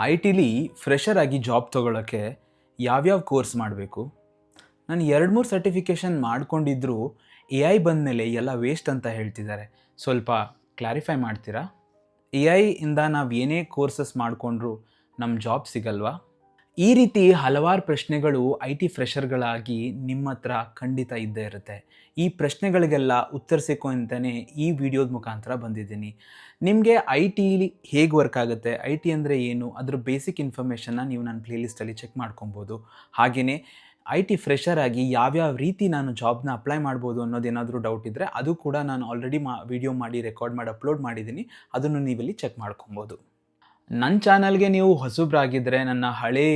I ಟಿಲಿ fresher ಆಗಿ job ತೊಗೊಳಕ್ಕೆ ಯಾವ್ಯಾವ ಕೋರ್ಸ್ ಮಾಡಬೇಕು? ನಾನು 2-3 ಸರ್ಟಿಫಿಕೇಷನ್ ಮಾಡ್ಕೊಂಡಿದ್ದರೂ ಎ ಐ ಬಂದಮೇಲೆ ಎಲ್ಲ ವೇಸ್ಟ್ ಅಂತ ಹೇಳ್ತಿದ್ದಾರೆ. ಸ್ವಲ್ಪ ಕ್ಲಾರಿಫೈ ಮಾಡ್ತೀರಾ? ಎ ಐ ಇಂದ ನಾವು ಏನೇ ಕೋರ್ಸಸ್ ಮಾಡಿಕೊಂಡ್ರೂ ನಮ್ಮ ಜಾಬ್ ಸಿಗಲ್ವಾ? ಈ ರೀತಿ ಹಲವಾರು ಪ್ರಶ್ನೆಗಳು ಐ ಟಿ ಫ್ರೆಷರ್ಗಳಾಗಿ ನಿಮ್ಮ ಹತ್ರ ಖಂಡಿತ ಇದ್ದೇ ಇರುತ್ತೆ. ಈ ಪ್ರಶ್ನೆಗಳಿಗೆಲ್ಲ ಉತ್ತರಿಸಬೇಕು ಅಂತಲೇ ಈ ವಿಡಿಯೋದ ಮುಖಾಂತರ ಬಂದಿದ್ದೀನಿ. ನಿಮಗೆ ಐ ಟಿಲಿ ಹೇಗೆ ವರ್ಕ್ ಆಗುತ್ತೆ, ಐ ಟಿ ಅಂದರೆ ಏನು, ಅದ್ರ ಬೇಸಿಕ್ ಇನ್ಫಾರ್ಮೇಷನ್ನ ನೀವು ನನ್ನ ಪ್ಲೇಲಿಸ್ಟಲ್ಲಿ ಚೆಕ್ ಮಾಡ್ಕೊಬೋದು. ಹಾಗೆಯೇ ಐ ಟಿ ಫ್ರೆಷರ್ ಆಗಿ ಯಾವ್ಯಾವ ರೀತಿ ನಾನು ಜಾಬ್ನ ಅಪ್ಲೈ ಮಾಡ್ಬೋದು ಅನ್ನೋದೇನಾದರೂ ಡೌಟ್ ಇದ್ದರೆ ಅದು ಕೂಡ ನಾನು ಆಲ್ರೆಡಿ ವಿಡಿಯೋ ಮಾಡಿ ರೆಕಾರ್ಡ್ ಮಾಡಿ ಅಪ್ಲೋಡ್ ಮಾಡಿದ್ದೀನಿ. ಅದನ್ನು ನೀವಿಲ್ಲಿ ಚೆಕ್ ಮಾಡ್ಕೊಬೋದು. ನನ್ನ ಚಾನಲ್ಗೆ ನೀವು ಹೊಸಬ್ರಾಗಿದ್ದರೆ ನನ್ನ ಹಳೇ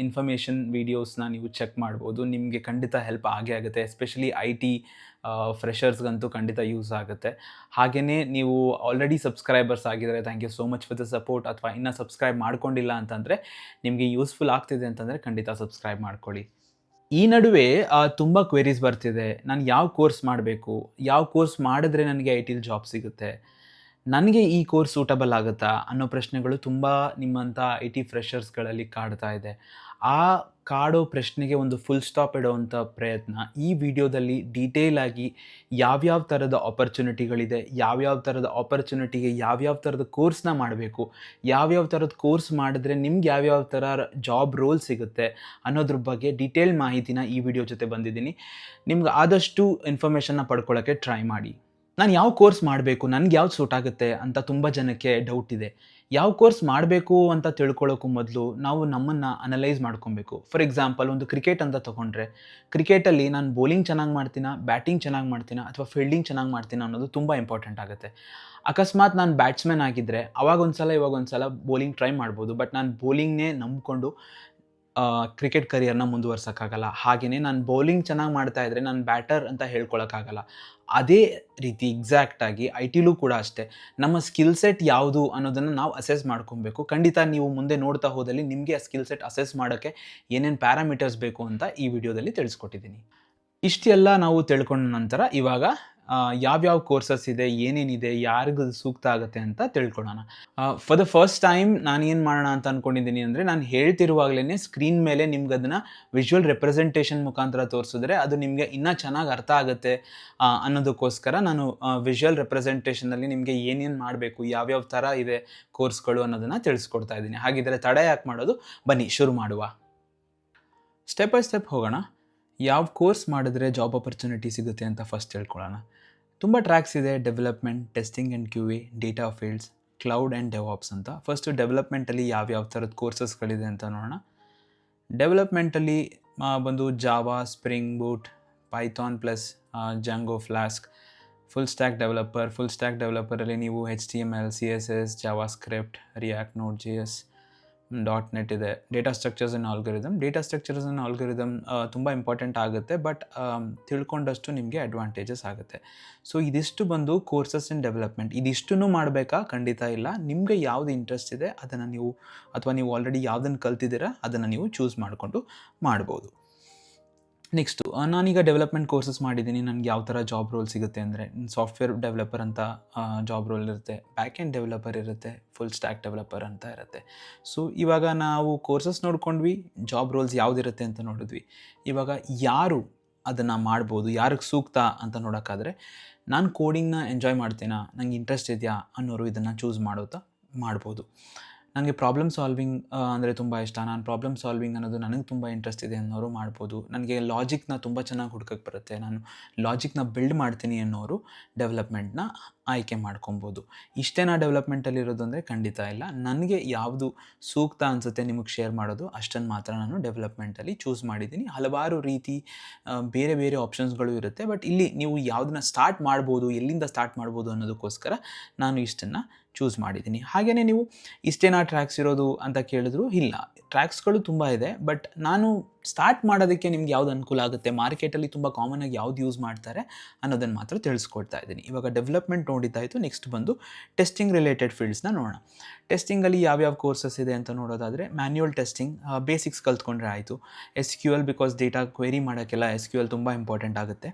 ಇನ್ಫಾರ್ಮೇಷನ್ ವೀಡಿಯೋಸ್ನ ನೀವು ಚೆಕ್ ಮಾಡ್ಬೋದು. ನಿಮಗೆ ಖಂಡಿತ ಹೆಲ್ಪ್ ಆಗೇ ಆಗುತ್ತೆ. ಎಸ್ಪೆಷಲಿ ಐ ಟಿ ಫ್ರೆಷರ್ಸ್ಗಂತೂ ಖಂಡಿತ ಯೂಸ್ ಆಗುತ್ತೆ. ಹಾಗೆಯೇ ನೀವು ಆಲ್ರೆಡಿ ಸಬ್ಸ್ಕ್ರೈಬರ್ಸ್ ಆಗಿದ್ದರೆ thank you so much for the support. ಅಥವಾ ಇನ್ನೂ ಸಬ್ಸ್ಕ್ರೈಬ್ ಮಾಡ್ಕೊಂಡಿಲ್ಲ ಅಂತಂದರೆ ನಿಮಗೆ ಯೂಸ್ಫುಲ್ ಆಗ್ತಿದೆ ಅಂತಂದರೆ ಖಂಡಿತ ಸಬ್ಸ್ಕ್ರೈಬ್ ಮಾಡ್ಕೊಳ್ಳಿ. ಈ ನಡುವೆ ತುಂಬ ಕ್ವೆರೀಸ್ ಬರ್ತಿದೆ. ನಾನು ಯಾವ ಕೋರ್ಸ್ ಮಾಡಬೇಕು, ಯಾವ ಕೋರ್ಸ್ ಮಾಡಿದ್ರೆ ನನಗೆ ಐ ಟಿಲಿ ಜಾಬ್ ಸಿಗುತ್ತೆ, ನನಗೆ ಈ ಕೋರ್ಸ್ ಸೂಟಬಲ್ ಆಗುತ್ತಾ ಅನ್ನೋ ಪ್ರಶ್ನೆಗಳು ತುಂಬ ನಿಮ್ಮಂಥ ಐ ಟಿ ಫ್ರೆಷರ್ಸ್ಗಳಲ್ಲಿ ಕಾಡ್ತಾ ಇದೆ. ಆ ಕಾಡೋ ಪ್ರಶ್ನೆಗೆ ಒಂದು ಫುಲ್ ಸ್ಟಾಪ್ ಇಡೋವಂಥ ಪ್ರಯತ್ನ ಈ ವಿಡಿಯೋದಲ್ಲಿ ಡೀಟೇಲ್ ಆಗಿ ಯಾವ್ಯಾವ ಥರದ ಆಪರ್ಚುನಿಟಿಗಳಿದೆ, ಯಾವ್ಯಾವ ಥರದ ಆಪರ್ಚುನಿಟಿಗೆ ಯಾವ್ಯಾವ ಥರದ ಕೋರ್ಸ್ನ ಮಾಡಬೇಕು, ಯಾವ್ಯಾವ ಥರದ ಕೋರ್ಸ್ ಮಾಡಿದ್ರೆ ನಿಮ್ಗೆ ಯಾವ್ಯಾವ ಥರ ಜಾಬ್ ರೋಲ್ ಸಿಗುತ್ತೆ ಅನ್ನೋದ್ರ ಬಗ್ಗೆ ಡೀಟೇಲ್ ಮಾಹಿತಿನ ಈ ವಿಡಿಯೋ ಜೊತೆ ಬಂದಿದ್ದೀನಿ. ನಿಮ್ಗೆ ಆದಷ್ಟು ಇನ್ಫಾರ್ಮೇಷನ್ನ ಪಡ್ಕೊಳ್ಳೋಕ್ಕೆ ಟ್ರೈ ಮಾಡಿ. ನಾನು ಯಾವ ಕೋರ್ಸ್ ಮಾಡಬೇಕು, ನನಗೆ ಯಾವ್ದು ಸೂಟ್ ಆಗುತ್ತೆ ಅಂತ ತುಂಬ ಜನಕ್ಕೆ ಡೌಟ್ ಇದೆ. ಯಾವ ಕೋರ್ಸ್ ಮಾಡಬೇಕು ಅಂತ ತಿಳ್ಕೊಳ್ಳೋಕ್ಕೂ ಮೊದಲು ನಾವು ನಮ್ಮನ್ನು ಅನಲೈಸ್ ಮಾಡ್ಕೊಬೇಕು. ಫಾರ್ ಎಕ್ಸಾಂಪಲ್ ಒಂದು ಕ್ರಿಕೆಟ್ ಅಂತ ತೊಗೊಂಡ್ರೆ, ಕ್ರಿಕೆಟಲ್ಲಿ ನಾನು ಬೌಲಿಂಗ್ ಚೆನ್ನಾಗಿ ಮಾಡ್ತೀನಾ, ಬ್ಯಾಟಿಂಗ್ ಚೆನ್ನಾಗಿ ಮಾಡ್ತೀನಾ ಅಥವಾ ಫೀಲ್ಡಿಂಗ್ ಚೆನ್ನಾಗಿ ಮಾಡ್ತೀನಾ ಅನ್ನೋದು ತುಂಬ ಇಂಪಾರ್ಟೆಂಟ್ ಆಗುತ್ತೆ. ಅಕಸ್ಮಾತ್ ನಾನು ಬ್ಯಾಟ್ಸ್ಮನ್ ಆಗಿದ್ದರೆ ಇವಾಗ ಒಂದು ಸಲ ಬೌಲಿಂಗ್ ಟ್ರೈ ಮಾಡ್ಬೋದು. ಬಟ್ ನಾನು ಬೌಲಿಂಗ್ನೇ ನಂಬಿಕೊಂಡು ಕ್ರಿಕೆಟ್ ಕರಿಯರ್ನ ಮುಂದುವರ್ಸೋಕ್ಕಾಗಲ್ಲ. ಹಾಗೆಯೇ ನಾನು ಬೌಲಿಂಗ್ ಚೆನ್ನಾಗಿ ಮಾಡ್ತಾ ಇದ್ದರೆ ನಾನು ಬ್ಯಾಟರ್ ಅಂತ ಹೇಳ್ಕೊಳಕ್ಕಾಗಲ್ಲ. ಅದೇ ರೀತಿ ಎಕ್ಸಾಕ್ಟಾಗಿ ಐ ಟಿಲೂ ಕೂಡ ಅಷ್ಟೇ. ನಮ್ಮ ಸ್ಕಿಲ್ ಸೆಟ್ ಯಾವುದು ಅನ್ನೋದನ್ನು ನಾವು ಅಸೆಸ್ ಮಾಡ್ಕೊಬೇಕು. ಖಂಡಿತ ನೀವು ಮುಂದೆ ನೋಡ್ತಾ ಹೋದಲ್ಲಿ ನಿಮಗೆ ಆ ಸ್ಕಿಲ್ ಸೆಟ್ ಅಸೆಸ್ ಮಾಡೋಕ್ಕೆ ಏನೇನು ಪ್ಯಾರಾಮೀಟರ್ಸ್ ಬೇಕು ಅಂತ ಈ ವಿಡಿಯೋದಲ್ಲಿ ತಿಳಿಸ್ಕೊಟ್ಟಿದ್ದೀನಿ. ಇಷ್ಟೆಲ್ಲ ನಾವು ತಿಳ್ಕೊಂಡ ನಂತರ ಇವಾಗ ಯಾವ್ಯಾವ ಕೋರ್ಸಸ್ ಇದೆ, ಏನೇನಿದೆ, ಯಾರಿಗೂ ಸೂಕ್ತ ಆಗುತ್ತೆ ಅಂತ ತಿಳ್ಕೊಳ್ಳೋಣ. ಫಾರ್ ದ ಫಸ್ಟ್ ಟೈಮ್ ನಾನು ಏನು ಮಾಡೋಣ ಅಂತ ಅಂದ್ಕೊಂಡಿದ್ದೀನಿ ಅಂದರೆ, ನಾನು ಹೇಳ್ತಿರುವಾಗಲೇ ಸ್ಕ್ರೀನ್ ಮೇಲೆ ನಿಮ್ಗೆ ಅದನ್ನು ವಿಜುವಲ್ ರೆಪ್ರೆಸೆಂಟೇಷನ್ ಮುಖಾಂತರ ತೋರಿಸಿದ್ರೆ ಅದು ನಿಮಗೆ ಇನ್ನೂ ಚೆನ್ನಾಗಿ ಅರ್ಥ ಆಗುತ್ತೆ ಅನ್ನೋದಕ್ಕೋಸ್ಕರ ನಾನು ವಿಜುವಲ್ ರೆಪ್ರೆಸೆಂಟೇಷನಲ್ಲಿ ನಿಮಗೆ ಏನೇನು ಮಾಡಬೇಕು, ಯಾವ್ಯಾವ ಥರ ಇದೆ ಕೋರ್ಸ್ಗಳು ಅನ್ನೋದನ್ನು ತಿಳಿಸ್ಕೊಡ್ತಾ ಇದ್ದೀನಿ. ಹಾಗಿದ್ದರೆ ತಡ ಯಾಕೆ ಮಾಡೋದು, ಬನ್ನಿ ಶುರು ಮಾಡುವ. ಸ್ಟೆಪ್ ಬೈ ಸ್ಟೆಪ್ ಹೋಗೋಣ. ಯಾವ ಕೋರ್ಸ್ ಮಾಡಿದ್ರೆ ಜಾಬ್ ಆಪರ್ಚುನಿಟಿ ಸಿಗುತ್ತೆ ಅಂತ ಫಸ್ಟ್ ತಿಳ್ಕೊಳ್ಳೋಣ. ತುಂಬ ಟ್ರ್ಯಾಕ್ಸ್ ಇದೆ: development, testing and Q A, data fields, cloud and DevOps ಅಂತ. ಫಸ್ಟು ಡೆವಲಪ್ಮೆಂಟಲ್ಲಿ ಯಾವ್ಯಾವ ಥರದ ಕೋರ್ಸಸ್ಗಳಿದೆ ಅಂತ ನೋಡೋಣ. ಡೆವಲಪ್ಮೆಂಟಲ್ಲಿ ಬಂದು Java, Spring Boot, Python plus Django Flask, full stack ಡೆವಲಪರಲ್ಲಿ ನೀವು HTML, CSS, JavaScript, React, Node JS, .NET ಇದೆ. ಡೇಟಾ ಸ್ಟ್ರಕ್ಚರ್ಸ್ ಆ್ಯಂಡ್ ಆಲ್ಗೊರಿದಮ್ ತುಂಬ ಇಂಪಾರ್ಟೆಂಟ್ ಆಗುತ್ತೆ. ಬಟ್ ತಿಳ್ಕೊಂಡಷ್ಟು ನಿಮಗೆ ಅಡ್ವಾಂಟೇಜಸ್ ಆಗುತ್ತೆ. ಸೊ ಇದಿಷ್ಟು ಬಂದು ಕೋರ್ಸಸ್ ಇನ್ ಡೆವಲಪ್ಮೆಂಟ್. ಇದಿಷ್ಟನ್ನು ಮಾಡಬೇಕಾ? ಖಂಡಿತ ಇಲ್ಲ. ನಿಮಗೆ ಯಾವುದು ಇಂಟ್ರೆಸ್ಟ್ ಇದೆ ಅದನ್ನು ನೀವು, ಅಥವಾ ನೀವು ಆಲ್ರೆಡಿ ಯಾವುದನ್ನು ಕಲ್ತಿದ್ದೀರಾ ಅದನ್ನು ನೀವು ಚೂಸ್ ಮಾಡಿಕೊಂಡು ಮಾಡ್ಬೋದು. ನೆಕ್ಸ್ಟು ನಾನೀಗ ಡೆವಲಪ್ಮೆಂಟ್ ಕೋರ್ಸಸ್ ಮಾಡಿದ್ದೀನಿ. ನನಗೆ ಯಾವ ಥರ ಜಾಬ್ ರೋಲ್ ಸಿಗುತ್ತೆ ಅಂದರೆ, ಸಾಫ್ಟ್ವೇರ್ ಡೆವಲಪರ್ ಅಂತ ಜಾಬ್ ರೋಲ್ ಇರುತ್ತೆ, ಬ್ಯಾಕ್ ಎಂಡ್ ಡೆವಲಪರ್ ಇರುತ್ತೆ, ಫುಲ್ ಸ್ಟ್ಯಾಕ್ ಡೆವಲಪರ್ ಅಂತ ಇರುತ್ತೆ. ಸೊ ಇವಾಗ ನಾವು ಕೋರ್ಸಸ್ ನೋಡ್ಕೊಂಡ್ವಿ, ಜಾಬ್ ರೋಲ್ಸ್ ಯಾವುದಿರುತ್ತೆ ಅಂತ ನೋಡಿದ್ವಿ. ಇವಾಗ ಯಾರು ಅದನ್ನು ಮಾಡ್ಬೋದು, ಯಾರಿಗೆ ಸೂಕ್ತ ಅಂತ ನೋಡೋಕ್ಕಾದ್ರೆ, ನಾನು ಕೋಡಿಂಗ್ನ ಎಂಜಾಯ್ ಮಾಡ್ತೀನಾ, ನನಗೆ ಇಂಟ್ರೆಸ್ಟ್ ಇದೆಯಾ ಅನ್ನೋರು ಇದನ್ನು ಚೂಸ್ ಮಾಡ್ಬೋದು. ನನಗೆ ಪ್ರಾಬ್ಲಮ್ ಸಾಲ್ವಿಂಗ್ ಅಂದರೆ ತುಂಬ ಇಷ್ಟ, ನಾನು ಪ್ರಾಬ್ಲಮ್ ಸಾಲ್ವಿಂಗ್ ಅನ್ನೋದು ನನಗೆ ತುಂಬ ಇಂಟ್ರೆಸ್ಟ್ ಇದೆ ಅನ್ನೋರು ಮಾಡ್ಬೋದು. ನನಗೆ ಲಾಜಿಕ್ನ ತುಂಬ ಚೆನ್ನಾಗಿ ಹುಡ್ಕಕ್ಕೆ ಬರುತ್ತೆ, ನಾನು ಲಾಜಿಕ್ನ ಬಿಲ್ಡ್ ಮಾಡ್ತೀನಿ ಅನ್ನೋರು ಡೆವಲಪ್ಮೆಂಟ್ನ ಆಯ್ಕೆ ಮಾಡ್ಕೊಬೋದು. ಇಷ್ಟೇನಾ ಡೆವಲಪ್ಮೆಂಟಲ್ಲಿರೋದು ಅಂದರೆ ಖಂಡಿತ ಇಲ್ಲ. ನನಗೆ ಯಾವುದು ಸೂಕ್ತ ಅನಿಸುತ್ತೆ ನಿಮಗೆ ಶೇರ್ ಮಾಡೋದು ಅಷ್ಟನ್ನು ಮಾತ್ರ ನಾನು ಡೆವಲಪ್ಮೆಂಟಲ್ಲಿ ಚೂಸ್ ಮಾಡಿದ್ದೀನಿ. ಹಲವಾರು ರೀತಿ ಬೇರೆ ಬೇರೆ ಆಪ್ಷನ್ಸ್ಗಳು ಇರುತ್ತೆ. ಬಟ್ ಇಲ್ಲಿ ನೀವು ಯಾವುದನ್ನ ಸ್ಟಾರ್ಟ್ ಮಾಡ್ಬೋದು, ಎಲ್ಲಿಂದ ಸ್ಟಾರ್ಟ್ ಮಾಡ್ಬೋದು ಅನ್ನೋದಕ್ಕೋಸ್ಕರ ನಾನು ಇಷ್ಟನ್ನು ಚೂಸ್ ಮಾಡಿದ್ದೀನಿ. ಹಾಗೆಯೇ ನೀವು ಇಷ್ಟೇನಾ ಟ್ರ್ಯಾಕ್ಸ್ ಇರೋದು ಅಂತ ಕೇಳಿದ್ರು, ಇಲ್ಲ, ಟ್ರ್ಯಾಕ್ಸ್ಗಳು ತುಂಬ ಇದೆ. ಬಟ್ ನಾನು ಸ್ಟಾರ್ಟ್ ಮಾಡೋದಕ್ಕೆ ನಿಮ್ಗೆ ಯಾವ್ದು ಅನುಕೂಲ ಆಗುತ್ತೆ, ಮಾರ್ಕೆಟಲ್ಲಿ ತುಂಬ ಕಾಮನಾಗಿ ಯಾವ್ದು ಯೂಸ್ ಮಾಡ್ತಾರೆ ಅನ್ನೋದನ್ನು ಮಾತ್ರ ತಿಳಿಸ್ಕೊಡ್ತಾ ಇದ್ದೀನಿ. ಇವಾಗ ಡೆವಲಪ್ಮೆಂಟ್ ನೋಡಿದ್ದಾಯಿತು. ನೆಕ್ಸ್ಟ್ ಬಂದು ಟೆಸ್ಟಿಂಗ್ ರಿಲೇಟೆಡ್ ಫೀಲ್ಡ್ಸ್ನ ನೋಡೋಣ. ಟೆಸ್ಟಿಂಗಲ್ಲಿ ಯಾವ್ಯಾವ ಕೋರ್ಸಸ್ ಇದೆ ಅಂತ ನೋಡೋದಾದರೆ, ಮ್ಯಾನ್ಯುವಲ್ ಟೆಸ್ಟಿಂಗ್ ಬೇಸಿಕ್ಸ್ ಕಲ್ತ್ಕೊಂಡ್ರೆ ಆಯಿತು. SQL ಬಿಕಾಸ್ ಡೇಟಾ ಕ್ವೆರಿ ಮಾಡೋಕ್ಕೆಲ್ಲ SQL ತುಂಬ ಇಂಪಾರ್ಟೆಂಟ್ ಆಗುತ್ತೆ.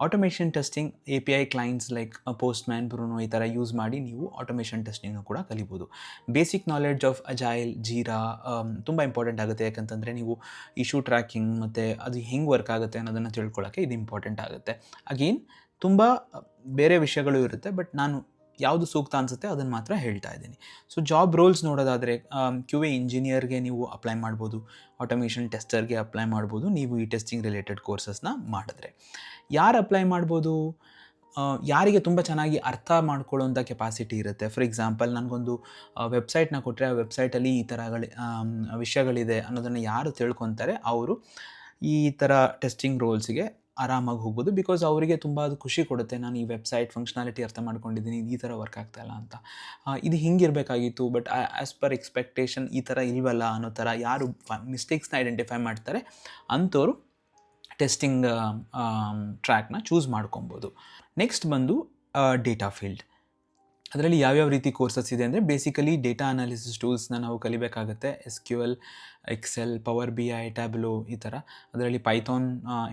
Automation testing API clients like Postman, Bruno ಈ ಥರ ಯೂಸ್ ಮಾಡಿ ನೀವು ಆಟೋಮೇಷನ್ ಟೆಸ್ಟಿಂಗ್ನು ಕೂಡ ಕಲಿಬೋದು. Basic knowledge of agile, Jira ತುಂಬ ಇಂಪಾರ್ಟೆಂಟ್ ಆಗುತ್ತೆ. ಯಾಕಂತಂದರೆ ನೀವು ಇಶ್ಯೂ ಟ್ರ್ಯಾಕಿಂಗ್ ಮತ್ತು ಅದು ಹೆಂಗೆ ವರ್ಕ್ ಆಗುತ್ತೆ ಅನ್ನೋದನ್ನು ತಿಳ್ಕೊಳ್ಳೋಕ್ಕೆ ಇದು ಇಂಪಾರ್ಟೆಂಟ್ ಆಗುತ್ತೆ. ಅಗೇನ್ ತುಂಬ ಬೇರೆ ವಿಷಯಗಳು ಇರುತ್ತೆ, ಬಟ್ ನಾನು ಯಾವುದು ಸೂಕ್ತ ಅನಿಸುತ್ತೆ ಅದನ್ನು ಮಾತ್ರ ಹೇಳ್ತಾ ಇದ್ದೀನಿ. ಸೊ ಜಾಬ್ ರೋಲ್ಸ್ ನೋಡೋದಾದರೆ QA ಇಂಜಿನಿಯರ್ಗೆ ನೀವು ಅಪ್ಲೈ ಮಾಡ್ಬೋದು, ಆಟೋಮೇಷನ್ ಟೆಸ್ಟರ್ಗೆ ಅಪ್ಲೈ ಮಾಡ್ಬೋದು ನೀವು ಈ ಟೆಸ್ಟಿಂಗ್ ರಿಲೇಟೆಡ್ ಕೋರ್ಸಸ್ನ ಮಾಡಿದ್ರೆ. ಯಾರು ಅಪ್ಲೈ ಮಾಡ್ಬೋದು? ಯಾರಿಗೆ ತುಂಬ ಚೆನ್ನಾಗಿ ಅರ್ಥ ಮಾಡ್ಕೊಳ್ಳೋಂಥ ಕೆಪಾಸಿಟಿ ಇರುತ್ತೆ. ಫಾರ್ ಎಕ್ಸಾಂಪಲ್, ನನಗೊಂದು ವೆಬ್ಸೈಟ್ನ ಕೊಟ್ಟರೆ ಆ ವೆಬ್ಸೈಟಲ್ಲಿ ಈ ಥರಗಳು ವಿಷಯಗಳಿದೆ ಅನ್ನೋದನ್ನು ಯಾರು ತಿಳ್ಕೊತಾರೆ ಅವರು ಈ ಥರ ಟೆಸ್ಟಿಂಗ್ ರೋಲ್ಸ್ಗೆ ಆರಾಮಾಗಿ ಹೋಗ್ಬೋದು. ಬಿಕಾಸ್ ಅವರಿಗೆ ತುಂಬ ಅದು ಖುಷಿ ಕೊಡುತ್ತೆ, ನಾನು ಈ ವೆಬ್ಸೈಟ್ ಫಂಕ್ಷನಾಲಿಟಿ ಅರ್ಥ ಮಾಡ್ಕೊಂಡಿದ್ದೀನಿ, ಈ ಥರ ವರ್ಕ್ ಆಗ್ತಾಯಿಲ್ಲ ಅಂತ, ಇದು ಹಿಂಗಿರಬೇಕಾಗಿತ್ತು ಬಟ್ ಆ್ಯಸ್ ಪರ್ ಎಕ್ಸ್ಪೆಕ್ಟೇಷನ್ ಈ ಥರ ಇಲ್ವಲ್ಲ ಅನ್ನೋ ಥರ ಯಾರು ಮಿಸ್ಟೇಕ್ಸ್ನ ಐಡೆಂಟಿಫೈ ಮಾಡ್ತಾರೆ ಅಂಥವ್ರು ಟೆಸ್ಟಿಂಗ್ ಟ್ರ್ಯಾಕ್ನ ಚೂಸ್ ಮಾಡ್ಕೊಬೋದು. ನೆಕ್ಸ್ಟ್ ಬಂದು ಡೇಟಾ ಫೀಲ್ಡ್. ಅದರಲ್ಲಿ ಯಾವ್ಯಾವ ರೀತಿ ಕೋರ್ಸಸ್ ಇದೆ ಅಂದರೆ, ಬೇಸಿಕಲಿ ಡೇಟಾ ಅನಾಲಿಸಿಸ್ ಟೂಲ್ಸ್ನ ನಾವು ಕಲಿಬೇಕಾಗುತ್ತೆ. SQL, Excel, Power BI, Tableau ಈ ಥರ. ಅದರಲ್ಲಿ ಪೈಥಾನ್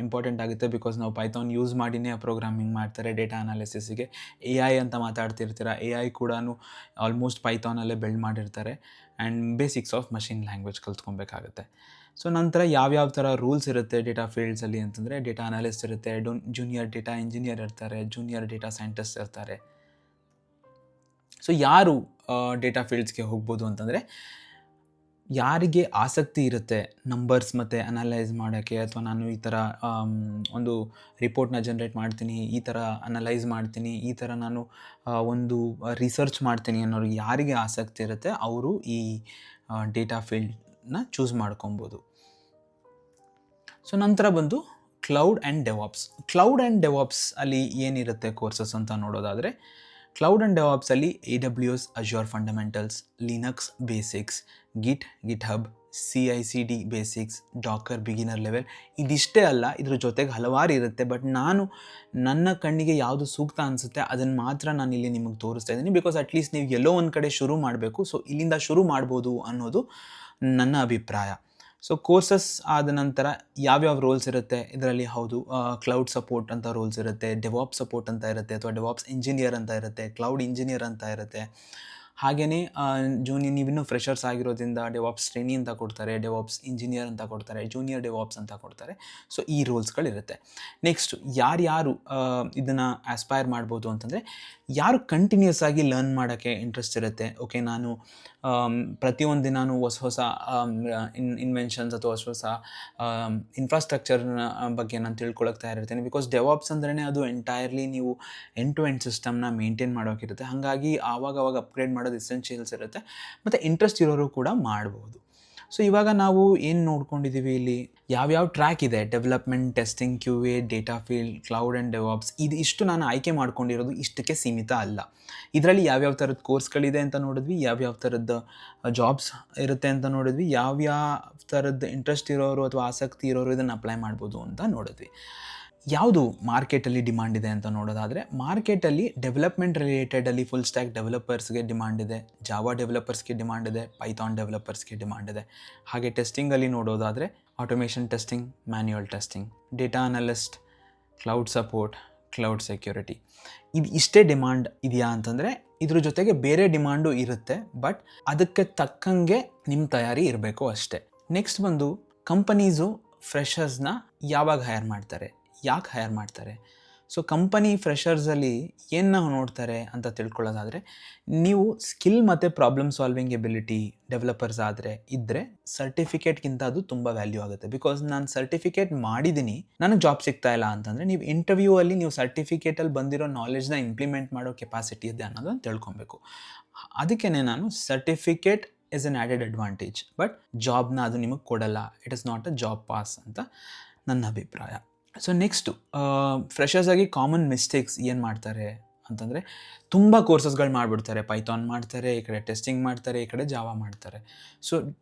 ಇಂಪಾರ್ಟೆಂಟ್ ಆಗುತ್ತೆ, ಬಿಕಾಸ್ ನಾವು ಪೈಥಾನ್ ಯೂಸ್ ಮಾಡಿನೇ ಪ್ರೋಗ್ರಾಮಿಂಗ್ ಮಾಡ್ತಾರೆ ಡೇಟಾ ಅನಾಲಿಸಿಸ್ಗೆ. AI ಅಂತ ಮಾತಾಡ್ತಿರ್ತೀರ, AI ಕೂಡ ಆಲ್ಮೋಸ್ಟ್ ಪೈಥಾನಲ್ಲೇ ಬಿಲ್ಡ್ ಮಾಡಿರ್ತಾರೆ. And basics of machine language ಕಲ್ತ್ಕೊಬೇಕಾಗುತ್ತೆ. ಸೊ ನಂತರ ಯಾವ್ಯಾವ ಥರ ರೂಲ್ಸ್ ಇರುತ್ತೆ ಡೇಟಾ ಫೀಲ್ಡ್ಸಲ್ಲಿ ಅಂತಂದರೆ, ಡೇಟಾ ಅನಾಲಿಸ್ಟ್ ಇರುತ್ತೆ, ಜೂನಿಯರ್ ಡೇಟಾ ಇಂಜಿನಿಯರ್ ಇರ್ತಾರೆ, ಜೂನಿಯರ್ ಡೇಟಾ ಸೈಂಟಿಸ್ಟ್ ಇರ್ತಾರೆ. ಸೊ ಯಾರು ಡೇಟಾ ಫೀಲ್ಡ್ಸ್ಗೆ ಹೋಗ್ಬೋದು ಅಂತಂದರೆ, ಯಾರಿಗೆ ಆಸಕ್ತಿ ಇರುತ್ತೆ ನಂಬರ್ಸ್ ಮತ್ತು ಅನಲೈಸ್ ಮಾಡೋಕ್ಕೆ, ಅಥವಾ ನಾನು ಈ ಥರ ಒಂದು ರಿಪೋರ್ಟ್ನ ಜನ್ರೇಟ್ ಮಾಡ್ತೀನಿ, ಈ ಥರ ಅನಲೈಸ್ ಮಾಡ್ತೀನಿ, ಈ ಥರ ನಾನು ಒಂದು ರಿಸರ್ಚ್ ಮಾಡ್ತೀನಿ ಅನ್ನೋರಿಗೆ ಯಾರಿಗೆ ಆಸಕ್ತಿ ಇರುತ್ತೆ ಅವರು ಈ ಡೇಟಾ ಫೀಲ್ಡ್ನ ಚೂಸ್ ಮಾಡ್ಕೊಬೋದು. ಸೊ ನಂತರ ಬಂದು cloud and DevOps. Cloud and DevOps ಅಲ್ಲಿ ಏನಿರುತ್ತೆ ಕೋರ್ಸಸ್ ಅಂತ ನೋಡೋದಾದರೆ, ಕ್ಲೌಡ್ ಆ್ಯಂಡ್ ಡೆವಾಪ್ಸಲ್ಲಿ AWS Azure fundamentals, Linux basics, GitHub, CI/CD basics, Docker beginner level, ಇದಿಷ್ಟೇ ಅಲ್ಲ, ಇದ್ರ ಜೊತೆಗೆ ಹಲವಾರು ಇರುತ್ತೆ. ಬಟ್ ನಾನು ನನ್ನ ಕಣ್ಣಿಗೆ ಯಾವುದು ಸೂಕ್ತ ಅನಿಸುತ್ತೆ ಅದನ್ನು ಮಾತ್ರ ನಾನು ಇಲ್ಲಿ ನಿಮಗೆ ತೋರಿಸ್ತಾ ಇದ್ದೀನಿ. ಬಿಕಾಸ್ ಅಟ್ಲೀಸ್ಟ್ ನೀವು ಎಲ್ಲೋ ಒಂದು ಕಡೆ ಶುರು ಮಾಡಬೇಕು, ಸೊ ಇಲ್ಲಿಂದ ಶುರು ಮಾಡ್ಬೋದು ಅನ್ನೋದು ನನ್ನ ಅಭಿಪ್ರಾಯ. ಸೊ ಕೋರ್ಸಸ್ ಆದ ನಂತರ ಯಾವ್ಯಾವ ರೋಲ್ಸ್ ಇರುತ್ತೆ ಇದರಲ್ಲಿ? ಹೌದು, ಕ್ಲೌಡ್ ಸಪೋರ್ಟ್ ಅಂತ ರೋಲ್ಸ್ ಇರುತ್ತೆ, ಡೆವಾಪ್ಸ್ ಸಪೋರ್ಟ್ ಅಂತ ಇರುತ್ತೆ, ಅಥವಾ ಡೆವಾಪ್ಸ್ ಇಂಜಿನಿಯರ್ ಅಂತ ಇರುತ್ತೆ, ಕ್ಲೌಡ್ ಇಂಜಿನಿಯರ್ ಅಂತ ಇರುತ್ತೆ. ಹಾಗೆಯೇ ನೀವಿನ್ನೂ ಫ್ರೆಷರ್ಸ್ ಆಗಿರೋದ್ರಿಂದ ಡೆವಾಪ್ಸ್ ಟ್ರೈನಿ ಅಂತ ಕೊಡ್ತಾರೆ, ಡೆವಾಪ್ಸ್ ಇಂಜಿನಿಯರ್ ಅಂತ ಕೊಡ್ತಾರೆ, ಜೂನಿಯರ್ ಡೆವಾಪ್ಸ್ ಅಂತ ಕೊಡ್ತಾರೆ. ಸೊ ಈ ರೋಲ್ಸ್ಗಳಿರುತ್ತೆ. ನೆಕ್ಸ್ಟ್, ಯಾರ್ಯಾರು ಇದನ್ನು ಆಸ್ಪೈರ್ ಮಾಡ್ಬೋದು ಅಂತಂದರೆ, ಯಾರು ಕಂಟಿನ್ಯೂಸ್ ಆಗಿ ಲರ್ನ್ ಮಾಡೋಕ್ಕೆ ಇಂಟ್ರೆಸ್ಟ್ ಇರುತ್ತೆ. ಓಕೆ, ನಾನು ಪ್ರತಿಯೊಂದು ದಿನಾನು ಹೊಸ ಇನ್ವೆನ್ಷನ್ಸ್ ಅಥವಾ ಹೊಸ ಇನ್ಫ್ರಾಸ್ಟ್ರಕ್ಚರ್ನ ಬಗ್ಗೆ ನಾನು ತಿಳ್ಕೊಳಕ್ಕೆ ತಯಾರಿರ್ತೇನೆ. ಬಿಕಾಸ್ ಡೆವಾಪ್ಸ್ ಅಂದ್ರೇ ಅದು ಎಂಟೈರ್ಲಿ ನೀವು ಎಂಡ್ ಟು ಎಂಡ್ ಸಿಸ್ಟಮ್ನ ಮೇಂಟೈನ್ ಮಾಡೋಕ್ಕಿರುತ್ತೆ. ಹಾಗಾಗಿ ಆವಾಗವಾಗ ಅಪ್ಗ್ರೇಡ್ ಮಾಡೋದು ಎಸೆನ್ಷಿಯಲ್ಸ್ ಇರುತ್ತೆ, ಮತ್ತು ಇಂಟ್ರೆಸ್ಟ್ ಇರೋರು ಕೂಡ ಮಾಡ್ಬೋದು. ಸೊ ಇವಾಗ ನಾವು ಏನು ನೋಡ್ಕೊಂಡಿದ್ದೀವಿ ಇಲ್ಲಿ, ಯಾವ್ಯಾವ ಟ್ರ್ಯಾಕ್ ಇದೆ, development, testing, QA, data field, cloud and DevOps, ಇಷ್ಟು ನಾನು ಆಯ್ಕೆ ಮಾಡ್ಕೊಂಡಿರೋದು ಇಷ್ಟಕ್ಕೆ ಸೀಮಿತ ಅಲ್ಲ. ಇದರಲ್ಲಿ ಯಾವ್ಯಾವ ಥರದ ಕೋರ್ಸ್ಗಳಿದೆ ಅಂತ ನೋಡಿದ್ವಿ, ಯಾವ್ಯಾವ ಥರದ ಜಾಬ್ಸ್ ಇರುತ್ತೆ ಅಂತ ನೋಡಿದ್ವಿ, ಯಾವ್ಯಾವ ಥರದ ಇಂಟ್ರೆಸ್ಟ್ ಇರೋರು ಅಥವಾ ಆಸಕ್ತಿ ಇರೋರು ಇದನ್ನು ಅಪ್ಲೈ ಮಾಡ್ಬೋದು ಅಂತ ನೋಡಿದ್ವಿ. ಯಾವುದು ಮಾರ್ಕೆಟಲ್ಲಿ ಡಿಮಾಂಡ್ ಇದೆ ಅಂತ ನೋಡೋದಾದರೆ, ಮಾರ್ಕೆಟಲ್ಲಿ ಡೆವಲಪ್ಮೆಂಟ್ ರಿಲೇಟೆಡಲ್ಲಿ ಫುಲ್ ಸ್ಟ್ಯಾಕ್ ಡೆವಲಪರ್ಸ್ಗೆ ಡಿಮಾಂಡ್ ಇದೆ, ಜಾವಾ ಡೆವಲಪರ್ಸ್ಗೆ ಡಿಮಾಂಡ್ ಇದೆ, ಪೈಥಾನ್ ಡೆವಲಪರ್ಸ್ಗೆ ಡಿಮಾಂಡ್ ಇದೆ. ಹಾಗೆ ಟೆಸ್ಟಿಂಗಲ್ಲಿ ನೋಡೋದಾದರೆ automation testing, manual testing, data analyst, cloud support, cloud security, ಇಷ್ಟೇ ಡಿಮಾಂಡ್ ಇದೆಯಾ ಅಂತಂದರೆ ಇದ್ರ ಜೊತೆಗೆ ಬೇರೆ ಡಿಮಾಂಡು ಇರುತ್ತೆ, ಬಟ್ ಅದಕ್ಕೆ ತಕ್ಕಂಗೆ ನಿಮ್ಮ ತಯಾರಿ ಇರಬೇಕು ಅಷ್ಟೇ. ನೆಕ್ಸ್ಟ್ ಬಂದು ಕಂಪನೀಸು ಫ್ರೆಷರ್ಸ್ನ ಯಾವಾಗ ಹೈರ್ ಮಾಡ್ತಾರೆ, ಯಾಕೆ ಹೈರ್ ಮಾಡ್ತಾರೆ? ಸೊ ಕಂಪನಿ ಫ್ರೆಷರ್ಸಲ್ಲಿ ಏನು ನಾವು ನೋಡ್ತಾರೆ ಅಂತ ತಿಳ್ಕೊಳ್ಳೋದಾದರೆ, ನೀವು ಸ್ಕಿಲ್ ಮತ್ತು ಪ್ರಾಬ್ಲಮ್ ಸಾಲ್ವಿಂಗ್ ಎಬಿಲಿಟಿ ಡೆವಲಪರ್ಸ್ ಇದ್ದರೆ ಸರ್ಟಿಫಿಕೇಟ್ಗಿಂತ ಅದು ತುಂಬ ವ್ಯಾಲ್ಯೂ ಆಗುತ್ತೆ. ಬಿಕಾಸ್ ನಾನು ಸರ್ಟಿಫಿಕೇಟ್ ಮಾಡಿದ್ದೀನಿ, ನನಗೆ ಜಾಬ್ ಸಿಗ್ತಾ ಇಲ್ಲ ಅಂತಂದರೆ, ನೀವು ಇಂಟರ್ವ್ಯೂ ಅಲ್ಲಿ ನೀವು ಸರ್ಟಿಫಿಕೇಟಲ್ಲಿ ಬಂದಿರೋ ನಾಲೆಜ್ನ ಇಂಪ್ಲಿಮೆಂಟ್ ಮಾಡೋ ಕೆಪಾಸಿಟಿ ಇದೆ ಅನ್ನೋದನ್ನು ತಿಳ್ಕೊಬೇಕು. ಅದಕ್ಕೇ ನಾನು certificate is an added advantage, but ಜಾಬ್ನ ಅದು ನಿಮಗೆ ಕೊಡಲ್ಲ. It is not a job pass ಅಂತ ನನ್ನ ಅಭಿಪ್ರಾಯ. ಸೊ ನೆಕ್ಸ್ಟು, ಫ್ರೆಷರ್ಸಾಗಿ ಕಾಮನ್ ಮಿಸ್ಟೇಕ್ಸ್ ಏನು ಮಾಡ್ತಾರೆ ಅಂತಂದರೆ, ತುಂಬ ಕೋರ್ಸಸ್ಗಳು ಮಾಡಿಬಿಡ್ತಾರೆ. ಪೈಥಾನ್ ಮಾಡ್ತಾರೆ, ಈ ಕಡೆ ಟೆಸ್ಟಿಂಗ್ ಮಾಡ್ತಾರೆ, ಈ ಕಡೆ ಜಾವಾ ಮಾಡ್ತಾರೆ. ಸೊ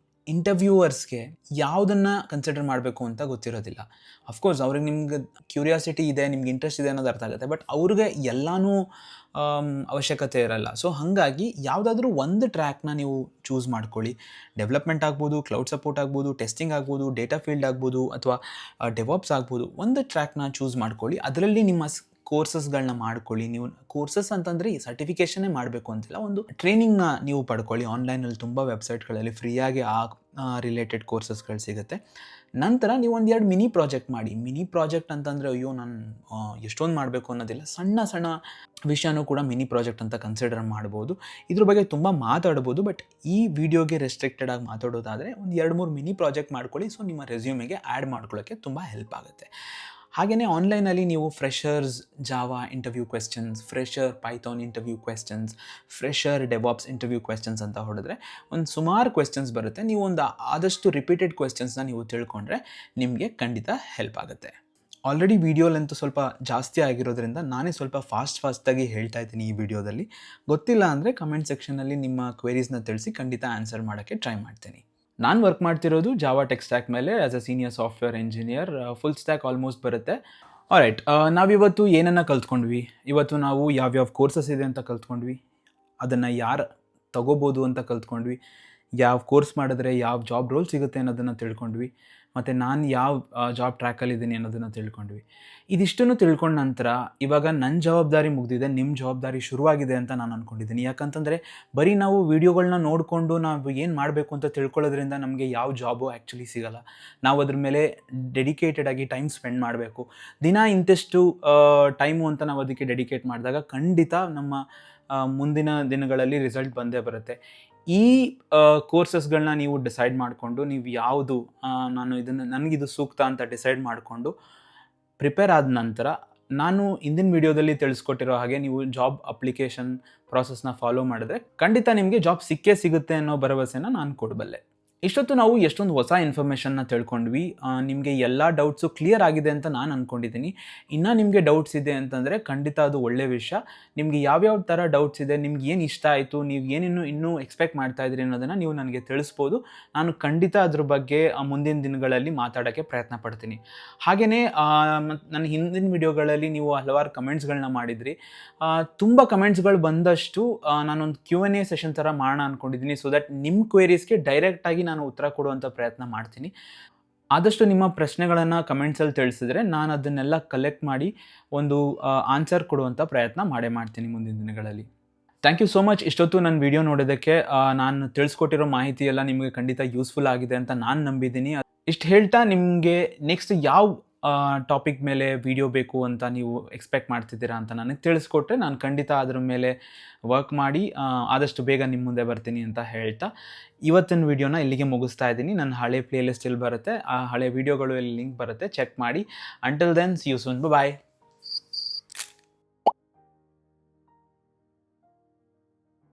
ಇಂಟರ್ವ್ಯೂವರ್ಸ್ಗೆ ಯಾವುದನ್ನು ಕನ್ಸಿಡರ್ ಮಾಡಬೇಕು ಅಂತ ಗೊತ್ತಿರೋದಿಲ್ಲ. ಅಫ್ಕೋರ್ಸ್ ಅವ್ರಿಗೆ ನಿಮ್ಗೆ ಕ್ಯೂರಿಯಾಸಿಟಿ ಇದೆ, ನಿಮ್ಗೆ ಇಂಟ್ರೆಸ್ಟ್ ಇದೆ ಅನ್ನೋದು ಅರ್ಥ ಆಗುತ್ತೆ. ಬಟ್ ಅವ್ರಿಗೆ ಎಲ್ಲನೂ ಅವಶ್ಯಕತೆ ಇರಲ್ಲ. ಸೊ ಹಾಗಾಗಿ ಯಾವುದಾದ್ರೂ ಒಂದು ಟ್ರ್ಯಾಕ್ನ ನೀವು ಚೂಸ್ ಮಾಡ್ಕೊಳ್ಳಿ. ಡೆವಲಪ್ಮೆಂಟ್ ಆಗ್ಬೋದು, ಕ್ಲೌಡ್ ಸಪೋರ್ಟ್ ಆಗ್ಬೋದು, ಟೆಸ್ಟಿಂಗ್ ಆಗ್ಬೋದು, ಡೇಟಾ ಫೀಲ್ಡ್ ಆಗ್ಬೋದು, ಅಥವಾ ಡೆವಾಪ್ಸ್ ಆಗ್ಬೋದು. ಒಂದು ಟ್ರ್ಯಾಕ್ನ ಚೂಸ್ ಮಾಡ್ಕೊಳ್ಳಿ. ಅದರಲ್ಲಿ ನಿಮ್ಮ ಕೋರ್ಸಸ್ಗಳನ್ನ ಮಾಡ್ಕೊಳ್ಳಿ. ನೀವು ಕೋರ್ಸಸ್ ಅಂತಂದರೆ ಈ ಸರ್ಟಿಫಿಕೇಷನ್ನೇ ಮಾಡಬೇಕು ಅಂತಿಲ್ಲ, ಒಂದು ಟ್ರೈನಿಂಗ್ನ ನೀವು ಪಡ್ಕೊಳ್ಳಿ. ಆನ್ಲೈನಲ್ಲಿ ತುಂಬ ವೆಬ್ಸೈಟ್ಗಳಲ್ಲಿ ಫ್ರೀಯಾಗಿ ರಿಲೇಟೆಡ್ ಕೋರ್ಸಸ್ಗಳು ಸಿಗುತ್ತೆ. ನಂತರ ನೀವು ಒಂದೆರಡು ಮಿನಿ ಪ್ರಾಜೆಕ್ಟ್ ಮಾಡಿ. ಮಿನಿ ಪ್ರಾಜೆಕ್ಟ್ ಅಂತಂದರೆ ಅಯ್ಯೋ ನಾನು ಎಷ್ಟೊಂದು ಮಾಡಬೇಕು ಅನ್ನೋದಿಲ್ಲ, ಸಣ್ಣ ಸಣ್ಣ ವಿಷಯನೂ ಕೂಡ ಮಿನಿ ಪ್ರಾಜೆಕ್ಟ್ ಅಂತ ಕನ್ಸಿಡರ್ ಮಾಡ್ಬೋದು. ಇದ್ರ ಬಗ್ಗೆ ತುಂಬ ಮಾತಾಡ್ಬೋದು. ಬಟ್ ಈ ವಿಡಿಯೋಗೆ ರೆಸ್ಟ್ರಿಕ್ಟೆಡ್ ಆಗಿ ಮಾತಾಡೋದಾದರೆ ಒಂದು 2-3 ಮಿನಿ ಪ್ರಾಜೆಕ್ಟ್ ಮಾಡ್ಕೊಳ್ಳಿ. ಸೊ ನಿಮ್ಮ ರೆಸ್ಯೂಮೆಗೆ ಆ್ಯಡ್ ಮಾಡ್ಕೊಳ್ಳೋಕ್ಕೆ ತುಂಬ ಹೆಲ್ಪ್ ಆಗುತ್ತೆ. ಹಾಗೆಯೇ ಆನ್ಲೈನಲ್ಲಿ ನೀವು freshers Java interview questions, fresher Python interview questions, fresher DevOps interview questions ಅಂತ ಹೊಡೆದ್ರೆ ಒಂದು ಸುಮಾರು ಕ್ವೆಶ್ಚನ್ಸ್ ಬರುತ್ತೆ. ನೀವು ಒಂದು ಆದಷ್ಟು ರಿಪೀಟೆಡ್ ಕ್ವೆಶ್ಚನ್ಸ್ನ ನೀವು ತಿಳ್ಕೊಂಡ್ರೆ ನಿಮಗೆ ಖಂಡಿತ ಹೆಲ್ಪ್ ಆಗುತ್ತೆ. ಆಲ್ರೆಡಿ ವಿಡಿಯೋ ಲೆಂತ್ ಸ್ವಲ್ಪ ಜಾಸ್ತಿ ಆಗಿರೋದ್ರಿಂದ ನಾನೇ ಸ್ವಲ್ಪ ಫಾಸ್ಟಾಗಿ ಹೇಳ್ತಾ ಇದ್ದೀನಿ ಈ ವಿಡಿಯೋದಲ್ಲಿ. ಗೊತ್ತಿಲ್ಲ ಅಂದರೆ ಕಮೆಂಟ್ ಸೆಕ್ಷನಲ್ಲಿ ನಿಮ್ಮ ಕ್ವೆರೀಸ್ನ ತಿಳಿಸಿ, ಖಂಡಿತ ಆನ್ಸರ್ ಮಾಡೋಕ್ಕೆ ಟ್ರೈ ಮಾಡ್ತೀನಿ. ನಾನು ವರ್ಕ್ ಮಾಡ್ತಿರೋದು ಜಾವಾ ಟೆಕ್ ಸ್ಟ್ಯಾಕ್ ಮೇಲೆ as a senior software engineer. Full stack almost ಬರುತ್ತೆ. ಆಲ್ರೈಟ್, ನಾವಿವತ್ತು ಏನನ್ನು ಕಲ್ತ್ಕೊಂಡ್ವಿ? ಇವತ್ತು ನಾವು ಯಾವ್ಯಾವ ಕೋರ್ಸಸ್ ಇದೆ ಅಂತ ಕಲ್ತ್ಕೊಂಡ್ವಿ, ಅದನ್ನು ಯಾರು ತಗೋಬೋದು ಅಂತ ಕಲ್ತ್ಕೊಂಡ್ವಿ, ಯಾವ ಕೋರ್ಸ್ ಮಾಡಿದ್ರೆ ಯಾವ ಜಾಬ್ ರೋಲ್ ಸಿಗುತ್ತೆ ಅನ್ನೋದನ್ನು ತಿಳ್ಕೊಂಡ್ವಿ, ಮತ್ತು ನಾನು ಯಾವ ಜಾಬ್ ಟ್ರ್ಯಾಕಲ್ಲಿದ್ದೀನಿ ಅನ್ನೋದನ್ನು ತಿಳ್ಕೊಂಡ್ವಿ. ಇದಿಷ್ಟನ್ನು ತಿಳ್ಕೊಂಡ ನಂತರ ಇವಾಗ ನನ್ನ ಜವಾಬ್ದಾರಿ ಮುಗಿದಿದೆ, ನಿಮ್ಮ ಜವಾಬ್ದಾರಿ ಶುರುವಾಗಿದೆ ಅಂತ ನಾನು ಅಂದ್ಕೊಂಡಿದ್ದೀನಿ. ಯಾಕಂತಂದರೆ ಬರೀ ನಾವು ವೀಡಿಯೋಗಳನ್ನ ನೋಡಿಕೊಂಡು ನಾವು ಏನು ಮಾಡಬೇಕು ಅಂತ ತಿಳ್ಕೊಳ್ಳೋದ್ರಿಂದ ನಮಗೆ ಯಾವ ಜಾಬು ಆ್ಯಕ್ಚುಲಿ ಸಿಗೋಲ್ಲ. ನಾವು ಅದ್ರ ಮೇಲೆ ಡೆಡಿಕೇಟೆಡ್ ಆಗಿ ಟೈಮ್ ಸ್ಪೆಂಡ್ ಮಾಡಬೇಕು. ದಿನ ಇಂತಿಷ್ಟು ಟೈಮು ಅಂತ ನಾವು ಅದಕ್ಕೆ ಡೆಡಿಕೇಟ್ ಮಾಡಿದಾಗ ಖಂಡಿತ ನಮ್ಮ ಮುಂದಿನ ದಿನಗಳಲ್ಲಿ ರಿಸಲ್ಟ್ ಬಂದೇ ಬರುತ್ತೆ. ಈ ಕೋರ್ಸಸ್ಗಳನ್ನ ನೀವು ಡಿಸೈಡ್ ಮಾಡಿಕೊಂಡು, ನೀವು ಯಾವುದು ನನಗಿದು ಸೂಕ್ತ ಅಂತ ಡಿಸೈಡ್ ಮಾಡಿಕೊಂಡು ಪ್ರಿಪೇರ್ ಆದ ನಂತರ ನಾನು ಹಿಂದಿನ ವಿಡಿಯೋದಲ್ಲಿ ತಿಳಿಸ್ಕೊಟ್ಟಿರೋ ಹಾಗೆ ನೀವು ಜಾಬ್ ಅಪ್ಲಿಕೇಶನ್ ಪ್ರಾಸೆಸ್ನ ಫಾಲೋ ಮಾಡಿದ್ರೆ ಖಂಡಿತ ನಿಮಗೆ ಜಾಬ್ ಸಿಕ್ಕೇ ಸಿಗುತ್ತೆ ಅನ್ನೋ ಭರವಸೆನ ನಾನು ಕೊಡಬಲ್ಲೆ. ಇಷ್ಟೊತ್ತು ನಾವು ಎಷ್ಟೊಂದು ಹೊಸ ಇನ್ಫಾರ್ಮೇಷನ್ನ ತಿಳ್ಕೊಂಡ್ವಿ. ನಿಮಗೆ ಎಲ್ಲ ಡೌಟ್ಸು ಕ್ಲಿಯರ್ ಆಗಿದೆ ಅಂತ ನಾನು ಅಂದ್ಕೊಂಡಿದ್ದೀನಿ. ಇನ್ನೂ ನಿಮಗೆ ಡೌಟ್ಸ್ ಇದೆ ಅಂತಂದರೆ ಖಂಡಿತ ಅದು ಒಳ್ಳೆಯ ವಿಷಯ. ನಿಮಗೆ ಯಾವ್ಯಾವ ಥರ ಡೌಟ್ಸ್ ಇದೆ, ನಿಮ್ಗೆ ಏನು ಇಷ್ಟ ಆಯಿತು, ನೀವು ಇನ್ನೂ ಎಕ್ಸ್ಪೆಕ್ಟ್ ಮಾಡ್ತಾಯಿದ್ರಿ ಅನ್ನೋದನ್ನು ನೀವು ನನಗೆ ತಿಳಿಸ್ಬೋದು. ನಾನು ಖಂಡಿತ ಅದ್ರ ಬಗ್ಗೆ ಮುಂದಿನ ದಿನಗಳಲ್ಲಿ ಮಾತಾಡೋಕ್ಕೆ ಪ್ರಯತ್ನ ಪಡ್ತೀನಿ. ಹಾಗೆಯೇ ನನ್ನ ಹಿಂದಿನ ವಿಡಿಯೋಗಳಲ್ಲಿ ನೀವು ಹಲವಾರು ಕಮೆಂಟ್ಸ್ಗಳನ್ನ ಮಾಡಿದ್ರಿ. ತುಂಬ ಕಮೆಂಟ್ಸ್ಗಳು ಬಂದಷ್ಟು ನಾನೊಂದು Q&A ಸೆಷನ್ ಥರ ಮಾಡೋಣ ಅಂದ್ಕೊಂಡಿದ್ದೀನಿ. ಸೊ ದಟ್ ನಿಮ್ಮ ಕ್ವೇರೀಸ್ಗೆ ಡೈರೆಕ್ಟಾಗಿ ನಾನು ಉತ್ತರ ಕೊಡುವಂಥ ಪ್ರಯತ್ನ ಮಾಡ್ತೀನಿ. ಆದಷ್ಟು ನಿಮ್ಮ ಪ್ರಶ್ನೆಗಳನ್ನು ಕಮೆಂಟ್ಸಲ್ಲಿ ತಿಳಿಸಿದ್ರೆ ನಾನು ಅದನ್ನೆಲ್ಲ ಕಲೆಕ್ಟ್ ಮಾಡಿ ಒಂದು ಆನ್ಸರ್ ಕೊಡುವಂಥ ಪ್ರಯತ್ನ ಮಾಡ್ತೀನಿ ಮುಂದಿನ ದಿನಗಳಲ್ಲಿ. Thank you so much. ಇಷ್ಟೊತ್ತು ನನ್ನ ವಿಡಿಯೋ ನೋಡೋದಕ್ಕೆ. ನಾನು ತಿಳಿಸ್ಕೊಟ್ಟಿರೋ ಮಾಹಿತಿ ಎಲ್ಲ ನಿಮಗೆ ಖಂಡಿತ ಯೂಸ್ಫುಲ್ ಆಗಿದೆ ಅಂತ ನಾನು ನಂಬಿದ್ದೀನಿ. ಇಷ್ಟು ಹೇಳ್ತಾ ನಿಮಗೆ ನೆಕ್ಸ್ಟ್ ಯಾವ ಟಾಪಿಕ್ ಮೇಲೆ ವಿಡಿಯೋ ಬೇಕು ಅಂತ ನೀವು ಎಕ್ಸ್ಪೆಕ್ಟ್ ಮಾಡ್ತಿದ್ದೀರಾ ಅಂತ ನನಗೆ ತಿಳಿಸ್ಕೊಟ್ರೆ ನಾನು ಖಂಡಿತ ಅದ್ರ ಮೇಲೆ ವರ್ಕ್ ಮಾಡಿ ಆದಷ್ಟು ಬೇಗ ನಿಮ್ಮ ಮುಂದೆ ಬರ್ತೀನಿ ಅಂತ ಹೇಳ್ತಾ ಇವತ್ತಿನ ವಿಡಿಯೋನ ಇಲ್ಲಿಗೆ ಮುಗಿಸ್ತಾ ಇದ್ದೀನಿ. ನನ್ನ ಹಳೆ ಪ್ಲೇಲಿಸ್ಟ್ ಇಲ್ಲಿ ಬರುತ್ತೆ, ಆ ಹಳೆ ವಿಡಿಯೋಗಳು ಇಲ್ಲಿ ಲಿಂಕ್ ಬರುತ್ತೆ, ಚೆಕ್ ಮಾಡಿ. Until then see you soon, bye.